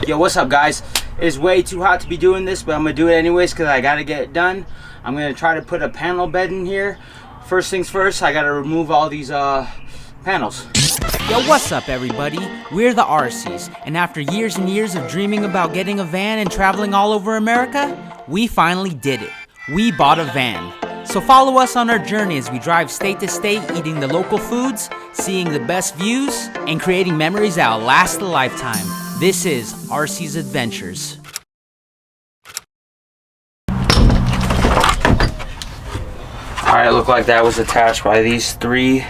Yo, what's up guys? It's way too hot to be doing this, but I'm gonna do it anyways because I gotta get it done. I'm gonna try to put a panel bed in here. First things first, I gotta remove all these panels. Yo, what's up everybody? We're the RCs, and after years and years of dreaming about getting a van and traveling all over America, we finally did it. We bought a van. So follow us on our journey as we drive state to state, eating the local foods, seeing the best views, and creating memories that'll last a lifetime. This is RC's Adventures. Alright, looked like that was attached by these three.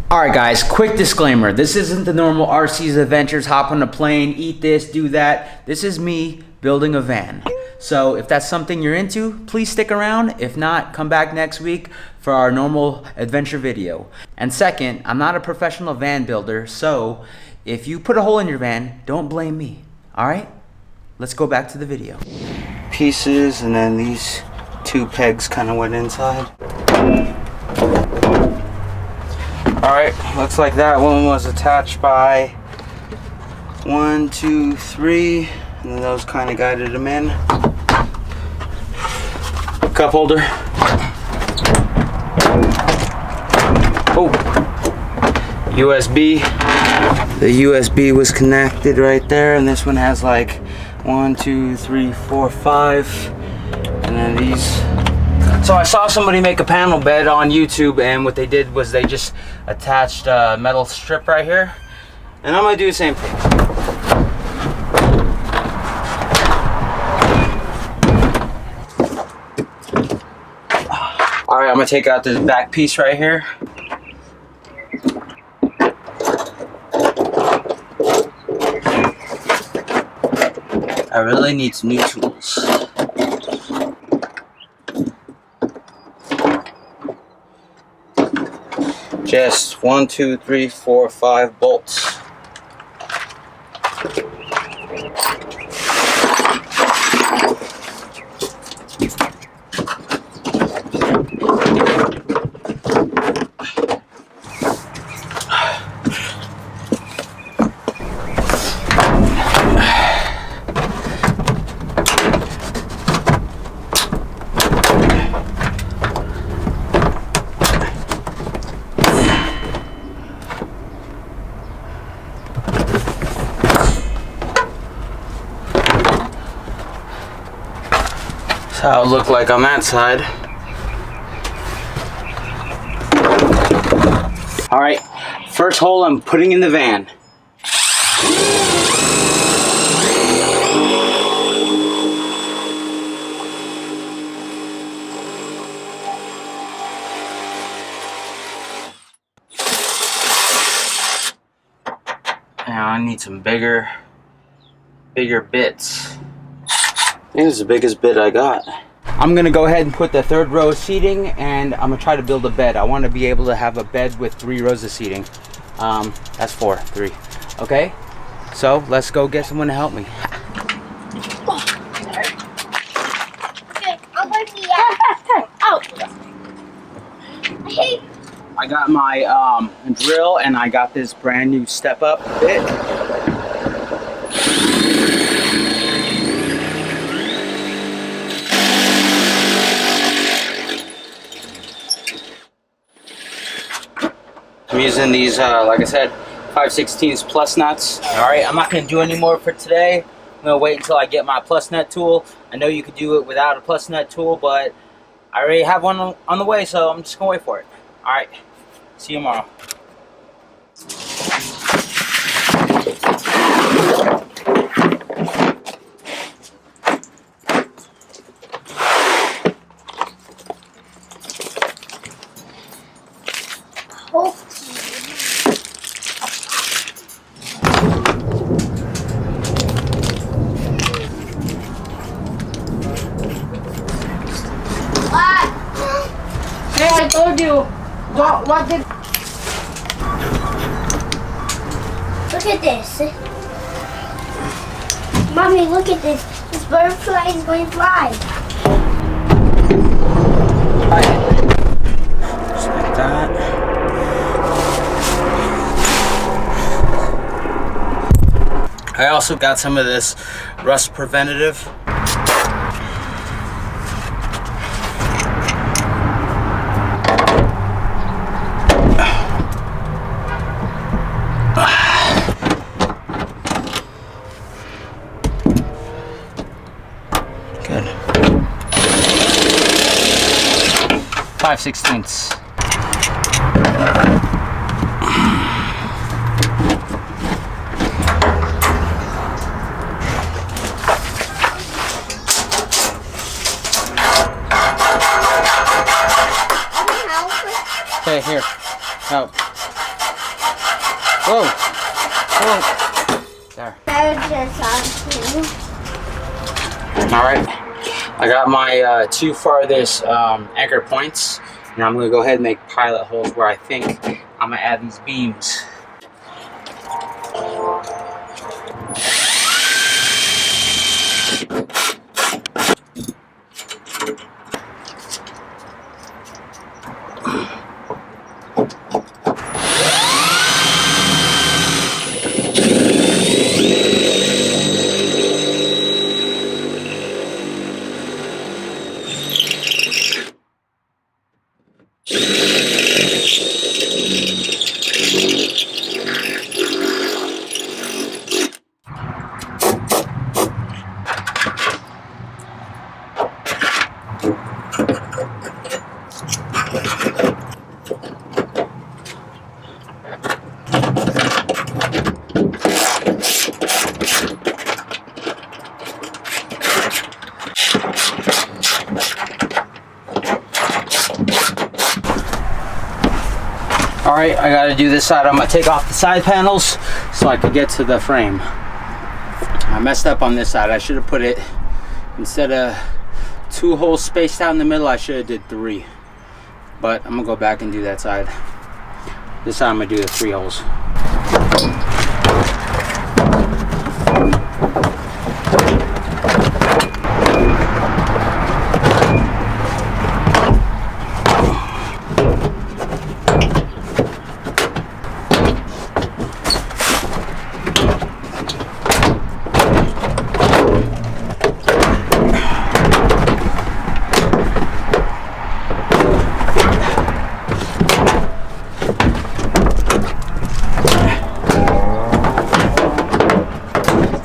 Alright guys, quick disclaimer. This isn't the normal RC's Adventures, hop on a plane, eat this, do that. This is me building a van. So if that's something you're into, please stick around. If not, come back next week for our normal adventure video. And second, I'm not a professional van builder, so if you put a hole in your van, don't blame me. Alright? Let's go back to the video. Pieces, and then these two pegs kind of went inside. Alright, looks like that one was attached by 1, 2, 3, and then those kind of guided them in. Cup holder. Oh, USB. The USB was connected right there, and this one has like 1, 2, 3, 4, 5, and then these. So I saw somebody make a panel bed on YouTube, and what they did was they just attached a metal strip right here, and I'm gonna do the same thing. All right, I'm gonna take out this back piece right here. I really need some new tools. Just 1, 2, 3, 4, 5 bolts. That's how it looked like on that side. All right, first hole I'm putting in the van. Now I need some bigger bits. I think it's the biggest bit I got. I'm gonna go ahead and put the third row of seating, and I'm gonna try to build a bed. I want to be able to have a bed with 3 rows of seating. That's 4, 3. Okay, so let's go get someone to help me. Okay, I'm going to out. I got my drill, and I got this brand new step up bit. I'm using these, like I said, 5/16 Plusnuts. Alright, I'm not going to do any more for today. I'm going to wait until I get my Plusnut tool. I know you could do it without a Plusnut tool, but I already have one on the way, so I'm just going to wait for it. Alright, see you tomorrow. I told you. What did? Look at this. Mommy, look at this. This butterfly is going to fly. Just like that. I also got some of this rust preventative. Good. 5/16. Okay, here. Out. Whoa. Whoa. There. Alright. I got my two farthest anchor points. And I'm going to go ahead and make pilot holes where I think I'm going to add these beams. Alright, I gotta do this side. I'm gonna take off the side panels so I can get to the frame. I messed up on this side. I should have put it, instead of 2 holes spaced out in the middle, I should have did 3. But I'm gonna go back and do that side. This side I'm gonna do the 3 holes.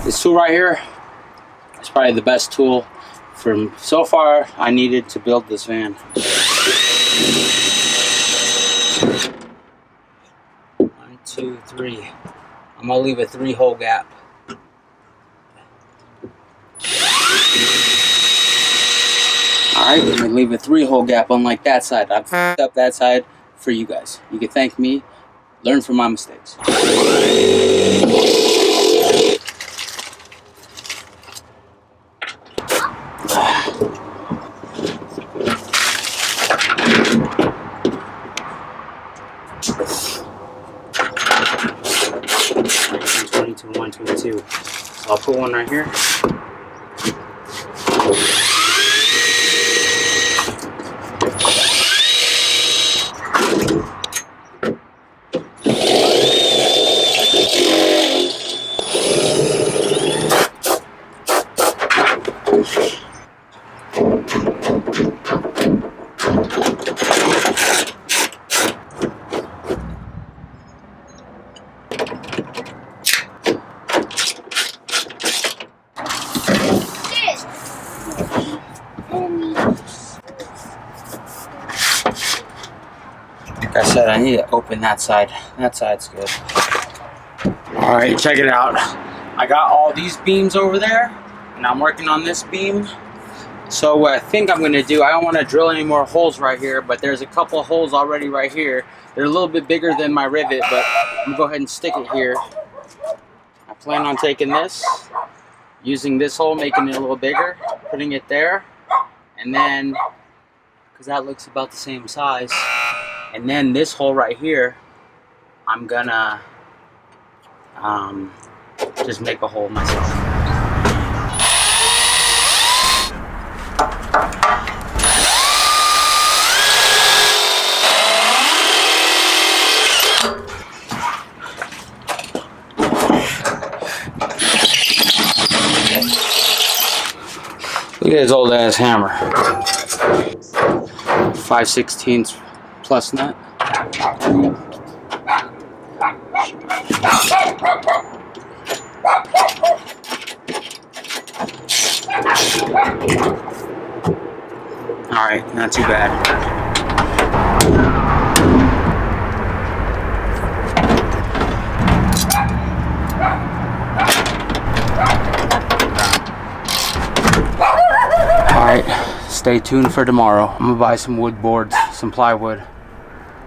This tool right here is probably the best tool from so far I needed to build this van. 1, 2, 3. I'm gonna leave a 3-hole gap. Alright, I'm gonna leave a 3-hole gap unlike that side. I've f***ed up that side for you guys. You can thank me, learn from my mistakes. So I'll put one right here. Like I said, I need to open that side. That side's good. Alright, check it out. I got all these beams over there, and I'm working on this beam. So what I think I'm going to do, I don't want to drill any more holes right here, but there's a couple holes already right here. They're a little bit bigger than my rivet, but I'm going to go ahead and stick it here. I plan on taking this, using this hole, making it a little bigger, putting it there, and then, because that looks about the same size, and then this hole right here, I'm gonna just make a hole myself. Look at his old ass hammer. 5/16 Plusnut. Alright, not too bad. Alright, stay tuned for tomorrow. I'm gonna buy some wood boards, some plywood,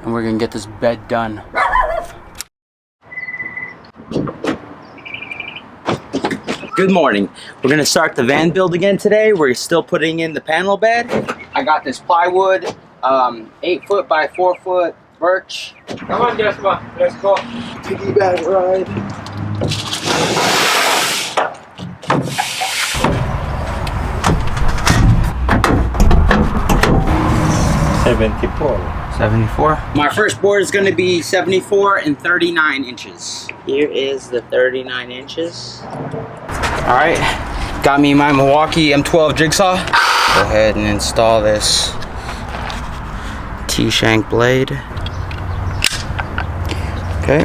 and we're gonna get this bed done. Good morning. We're gonna start the van build again today. We're still putting in the panel bed. I got this plywood, 8 foot by 4 foot birch. Come on, Jasper, let's go. Piggyback ride. $74. My first board is going to be 74 and 39 inches. Here is the 39 inches. All right, got me my Milwaukee M12 jigsaw. Go ahead and install this T-shank blade. Okay.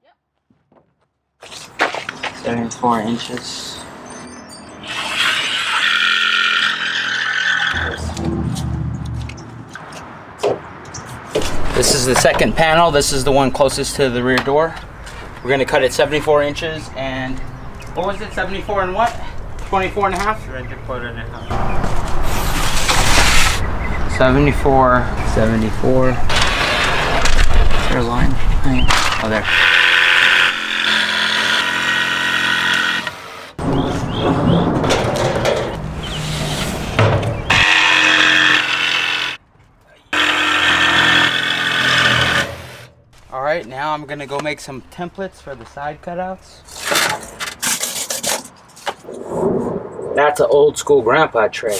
Yep. 74 inches. This is the second panel. This is the one closest to the rear door. We're gonna cut it 74 inches and, what was it, 74 and what? 24 and a half? 24 and a half. 74. Is there a line? Oh, there. Alright, now I'm gonna go make some templates for the side cutouts. That's an old school grandpa tray.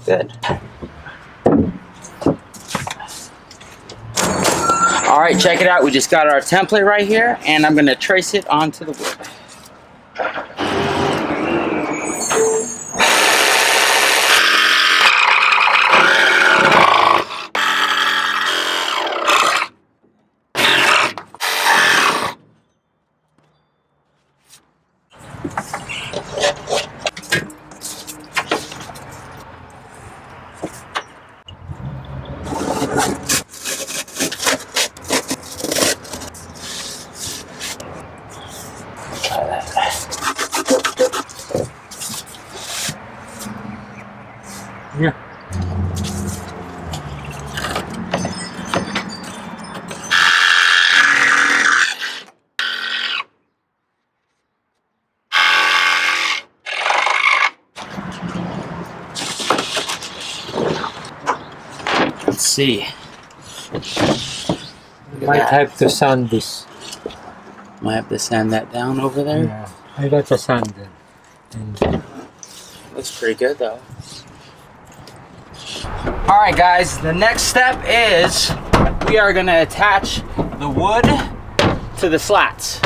Good. All right, check it out. We just got our template right here, and I'm going to trace it onto the wood. Yeah. Let's see. Might have to sand this. Might have to sand that down over there. Yeah, I got the sand there. And Looks pretty good though. All right, guys. The next step is we are gonna attach the wood to the slats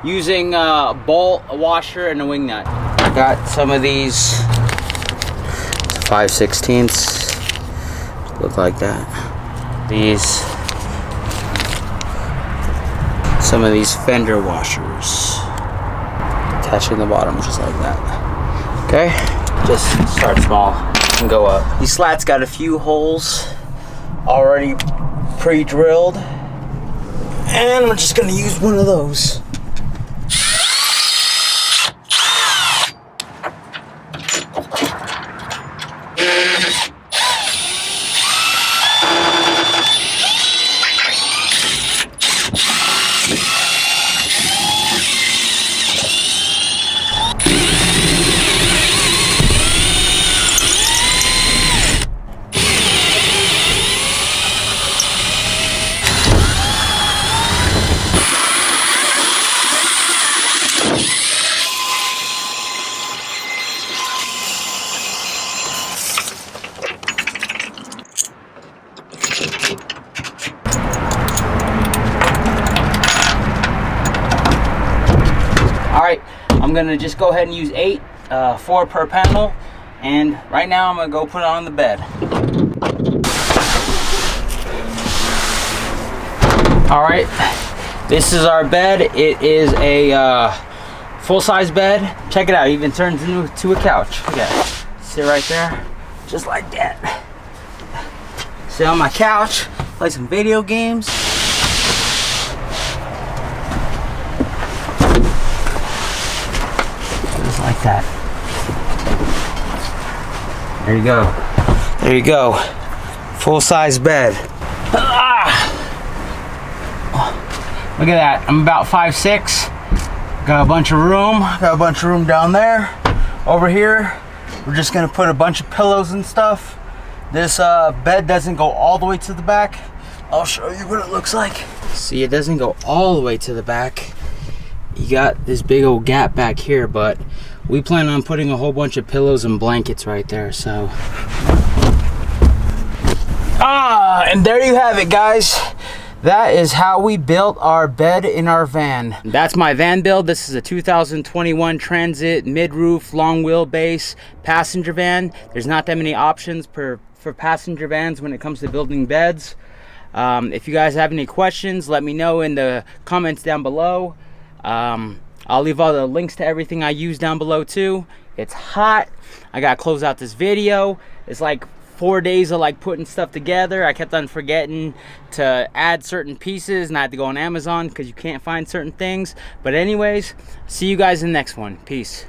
using a bolt, a washer, and a wing nut. I got some of these 5/16 look like that. Some of these fender washers attaching the bottom just like that. Okay, just start small and go up. These slats got a few holes already pre-drilled, and I'm just gonna use one of those. I'm gonna just go ahead and use 8, 4 per panel. And right now I'm gonna go put it on the bed. All right, this is our bed. It is a full-size bed. Check it out, it even turns into a couch. Look at it. Sit right there, just like that. Sit on my couch, play some video games. Just like that. There you go. There you go. Full-size bed. Look at that. I'm about 5'6". Got a bunch of room. Got a bunch of room down there. Over here, we're just gonna put a bunch of pillows and stuff. This bed doesn't go all the way to the back. I'll show you what it looks like. See, it doesn't go all the way to the back. You got this big old gap back here, but we plan on putting a whole bunch of pillows and blankets right there, so. And there you have it, guys. That is how we built our bed in our van. That's my van build. This is a 2021 Transit mid-roof, long wheelbase passenger van. There's not that many options for passenger vans when it comes to building beds. If you guys have any questions, let me know in the comments down below. I'll leave all the links to everything I use down below too. It's hot. I gotta close out this video. It's like 4 days of like putting stuff together. I kept on forgetting to add certain pieces and I had to go on Amazon because you can't find certain things. But anyways, see you guys in the next one. Peace.